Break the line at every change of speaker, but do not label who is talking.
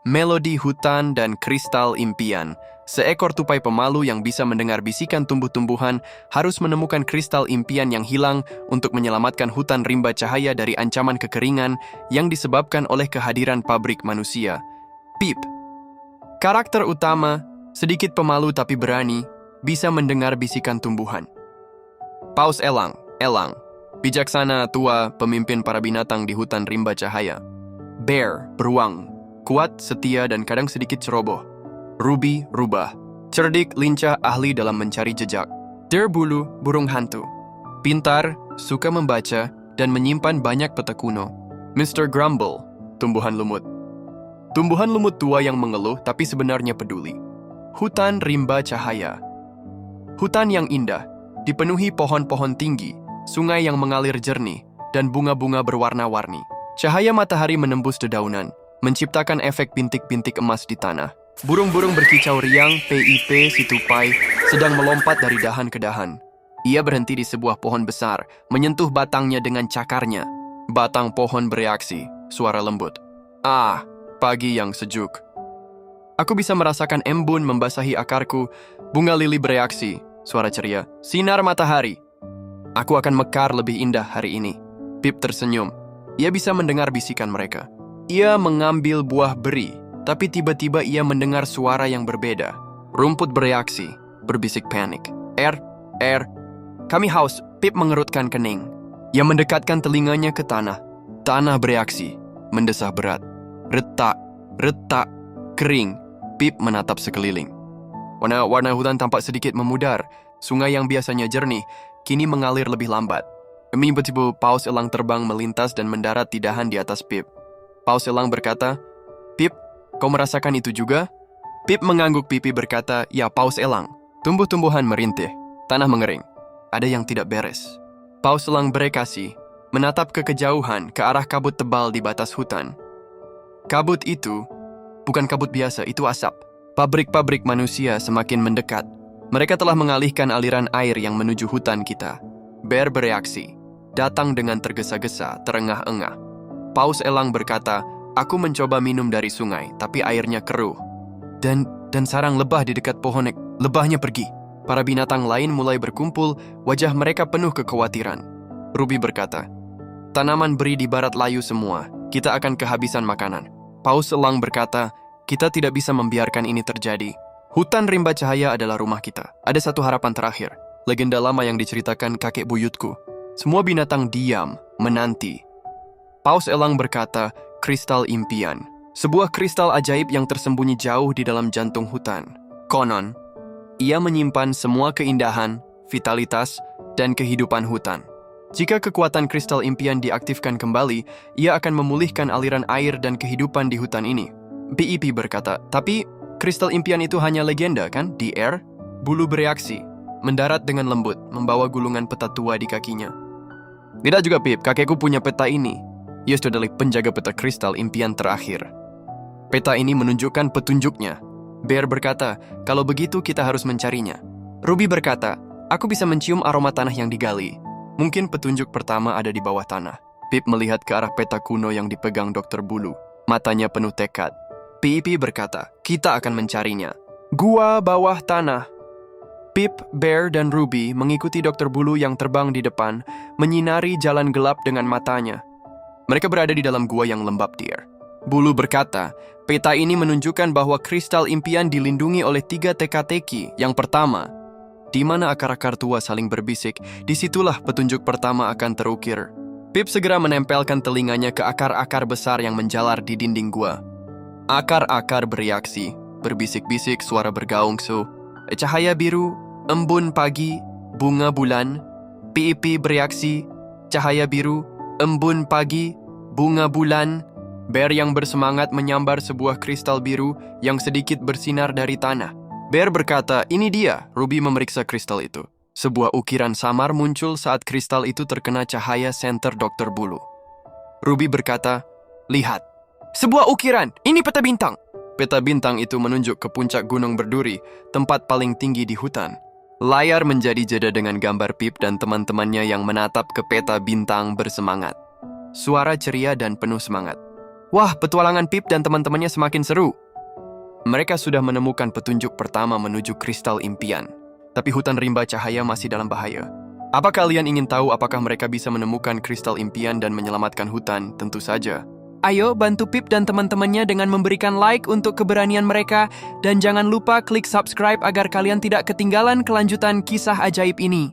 Melodi hutan dan kristal impian. Seekor tupai pemalu yang bisa mendengar bisikan tumbuh-tumbuhan harus menemukan kristal impian yang hilang untuk menyelamatkan hutan rimba cahaya dari ancaman kekeringan yang disebabkan oleh kehadiran pabrik manusia. Pip. Karakter utama, sedikit pemalu tapi berani, bisa mendengar bisikan tumbuhan. Paus Elang. Bijaksana, tua, pemimpin para binatang di hutan rimba cahaya. Bear, beruang, kuat, setia, dan kadang sedikit ceroboh. Ruby, rubah, cerdik, lincah, ahli dalam mencari jejak. Deer, bulu, burung hantu. Pintar, suka membaca, dan menyimpan banyak peta kuno. Mr. Grumble, tumbuhan lumut. Tumbuhan lumut tua yang mengeluh tapi sebenarnya peduli. Hutan rimba cahaya. Hutan yang indah, dipenuhi pohon-pohon tinggi, sungai yang mengalir jernih, dan bunga-bunga berwarna-warni. Cahaya matahari menembus dedaunan, menciptakan efek bintik-bintik emas di tanah. Burung-burung berkicau riang, PIP si tupai sedang melompat dari dahan ke dahan. Ia berhenti di sebuah pohon besar, menyentuh batangnya dengan cakarnya. Batang pohon bereaksi, suara lembut. Ah, pagi yang sejuk. Aku bisa merasakan embun membasahi akarku, bunga lili bereaksi, suara ceria. Sinar matahari. Aku akan mekar lebih indah hari ini. Pip tersenyum. Ia bisa mendengar bisikan mereka. Ia mengambil buah beri, tapi tiba-tiba ia mendengar suara yang berbeda. Rumput bereaksi, berbisik panik. Kami haus, Pip mengerutkan kening. Ia mendekatkan telinganya ke tanah. Tanah bereaksi, mendesah berat. Retak, kering. Pip menatap sekeliling. Warna hutan tampak sedikit memudar. Sungai yang biasanya jernih, kini mengalir lebih lambat. Tiba-tiba paus elang terbang melintas dan mendarat di dahan di atas Pip. Paus elang berkata, "Pip, kau merasakan itu juga?" Pip mengangguk pipi berkata, "Ya, paus elang." Tumbuh-tumbuhan merintih, tanah mengering. Ada yang tidak beres. Paus elang bereaksi, menatap ke kejauhan, ke arah kabut tebal di batas hutan. Kabut itu bukan kabut biasa, itu asap. Pabrik-pabrik manusia semakin mendekat. Mereka telah mengalihkan aliran air yang menuju hutan kita. Bear bereaksi, datang dengan tergesa-gesa, terengah-engah. Paus elang berkata, "Aku mencoba minum dari sungai, tapi airnya keruh. Dan sarang lebah di dekat pohon, lebahnya pergi." Para binatang lain mulai berkumpul, wajah mereka penuh kekhawatiran. Ruby berkata, "Tanaman beri di barat layu semua, kita akan kehabisan makanan." Paus elang berkata, "Kita tidak bisa membiarkan ini terjadi. Hutan rimba cahaya adalah rumah kita. Ada satu harapan terakhir, legenda lama yang diceritakan kakek buyutku. Semua binatang diam, menanti." Paus elang berkata, "Kristal impian. Sebuah kristal ajaib yang tersembunyi jauh di dalam jantung hutan. Konon, ia menyimpan semua keindahan, vitalitas, dan kehidupan hutan. Jika kekuatan kristal impian diaktifkan kembali, ia akan memulihkan aliran air dan kehidupan di hutan ini." PIP berkata, "Tapi kristal impian itu hanya legenda, kan? Di air?" Bulu bereaksi, mendarat dengan lembut, membawa gulungan peta tua di kakinya. "Tidak juga, Pip. Kakekku punya peta ini. Ia sudah adalah penjaga peta kristal impian terakhir. Peta ini menunjukkan petunjuknya." Bear berkata, "Kalau begitu kita harus mencarinya." Ruby berkata, "Aku bisa mencium aroma tanah yang digali. Mungkin petunjuk pertama ada di bawah tanah." Pip melihat ke arah peta kuno yang dipegang Dokter Bulu. Matanya penuh tekad. PIP berkata, "Kita akan mencarinya." Gua bawah tanah. Pip, Bear, dan Ruby mengikuti Dokter Bulu yang terbang di depan, menyinari jalan gelap dengan matanya. Mereka berada di dalam gua yang lembab, Dear. Bulu berkata, "Peta ini menunjukkan bahwa kristal impian dilindungi oleh 3 teka-teki. Yang pertama, di mana akar-akar tua saling berbisik, disitulah petunjuk pertama akan terukir." Pip segera menempelkan telinganya ke akar-akar besar yang menjalar di dinding gua. Akar-akar bereaksi, berbisik-bisik, suara bergaung, cahaya biru, embun pagi, bunga bulan. PIP bereaksi, cahaya biru, embun pagi, bunga bulan. Bear yang bersemangat menyambar sebuah kristal biru yang sedikit bersinar dari tanah. Bear berkata, "Ini dia." Ruby memeriksa kristal itu. Sebuah ukiran samar muncul saat kristal itu terkena cahaya senter Dokter Bulu. Ruby berkata, "Lihat. Sebuah ukiran, ini peta bintang." Peta bintang itu menunjuk ke puncak gunung berduri, tempat paling tinggi di hutan. Layar menjadi jeda dengan gambar Pip dan teman-temannya yang menatap ke peta bintang bersemangat. Suara ceria dan penuh semangat. Wah, petualangan Pip dan teman-temannya semakin seru. Mereka sudah menemukan petunjuk pertama menuju kristal impian. Tapi hutan rimba cahaya masih dalam bahaya. Apa kalian ingin tahu apakah mereka bisa menemukan kristal impian dan menyelamatkan hutan? Tentu saja. Ayo bantu Pip dan teman-temannya dengan memberikan like untuk keberanian mereka. Dan jangan lupa klik subscribe agar kalian tidak ketinggalan kelanjutan kisah ajaib ini.